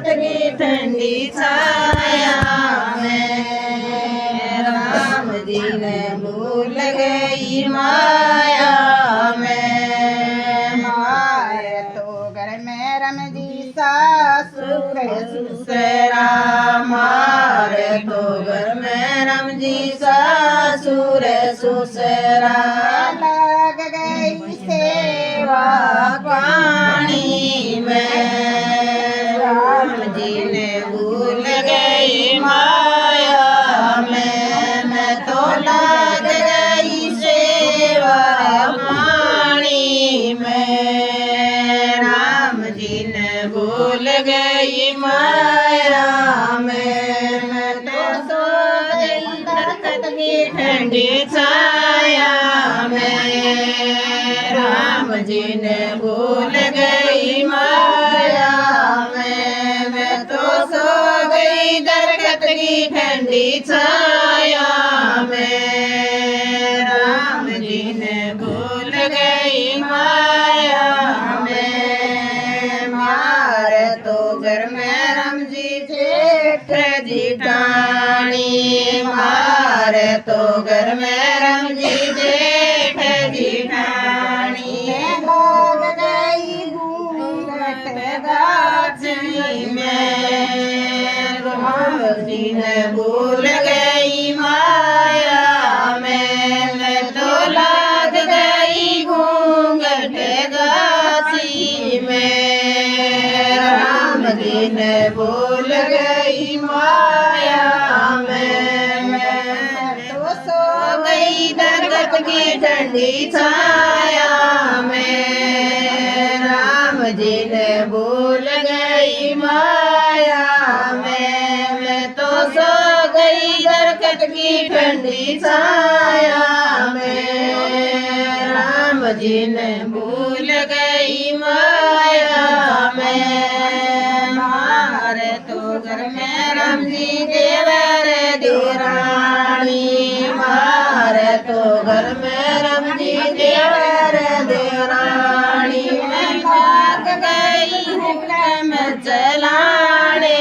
की ठंडी छाया में राम जी ने भूल गई माया में। मारे तो घर में रम जी सासुर ससुरा मारे तो घर में राम जी ससुर ससुरा लग गई सेवा पानी में राम जी ने भूल गई माया में। मैं तो लग गई सेवा पानी में राम जी ने भूल गई माया में। मैं तो सो गई दरख्त की ठंडी छाया में राम जी ने भूल गई माया में। मैं तो सो गई दरख्त की ठंडी छाया में राम जी ने भूल गई माया में। मारे तो घर में राम जी जेठ जिठानी मारे तो घर में राम जी जेठ जिठानी लग गई घूंघट गाछी में राम जी ने भूल गई माया में। मैं तो लग गई घूंघट गाछी में राम जी ने भूल गई माया में। मैं तो सो गई दरख्त की ठंडी छाया में राम जी ने भूल गई माया में। मैं तो सो गई दरख्त की ठंडी छाया में राम जी ने भूल गई माया में। मारे तो घर में राम जी देवर देवरानी मारे तो घर में राम जी देवर देवरानी। मैं भाग गई हुक्म चलाने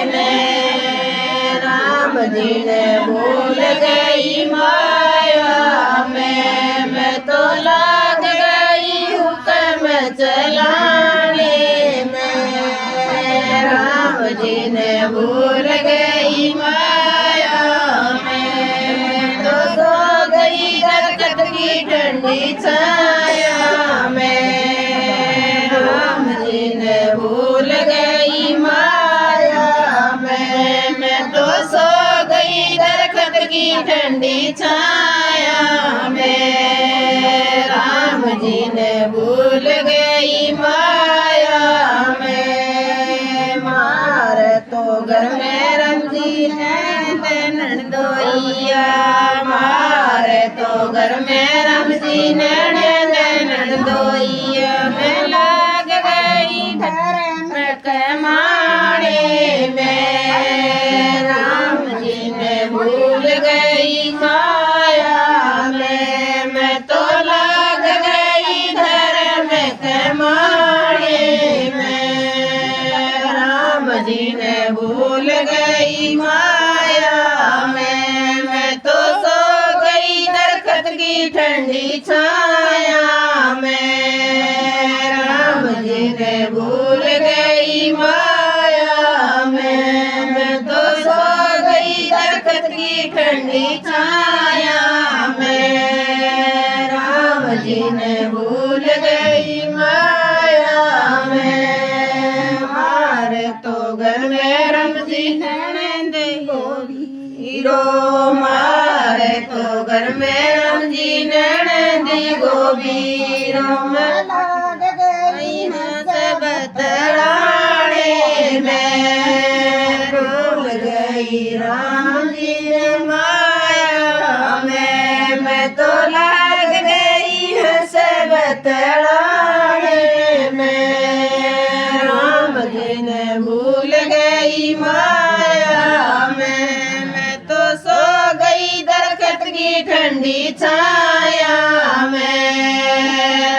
में राम जी ने भूल गई माया में। मैं तो लग गई हुक्म चलाने में राम जी ने भूल गई माया में। मैं तो सो गई दरख्त की ठंडी छाया में राम जी ने भूल गई माया में। मैं तो सो गई दरख्त की ठंडी छाया में राम जी ने भूल गई माया में। मारे तो घर में राम जी ने नंदोइया मारे तो घर में राम जी ने नंदोइया। मैं लग गई धर्म कमाने में राम जी ने भूल गई माया में। मैं तो लग गई धर्म कमाने में राम जी ने भूल गई माया में। मैं तो सो गई दरख्त की ठंडी छाया में राम जी ने भूल गई माया में। मैं तो सो गई दरख्त की ठंडी छाया में राम जी ने भूल गई माया में। मारे तो घर में राम जी ननद गोबीरो मारे तो घर में राम जी ननद गोबीरो। मैं लग गई सब तराने में भूल गई राम जी ने माया में। मैं तो लग गई सब तराने में राम जी ने भूल गई माया में। मैं तो सो गई दरख्त की ठंडी छाया में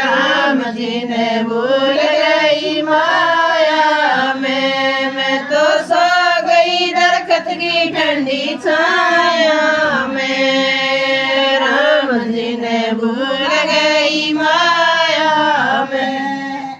राम जी ने भूल गई माया में। मैं तो ठंडी छाया में राम जी ने भूल गई माया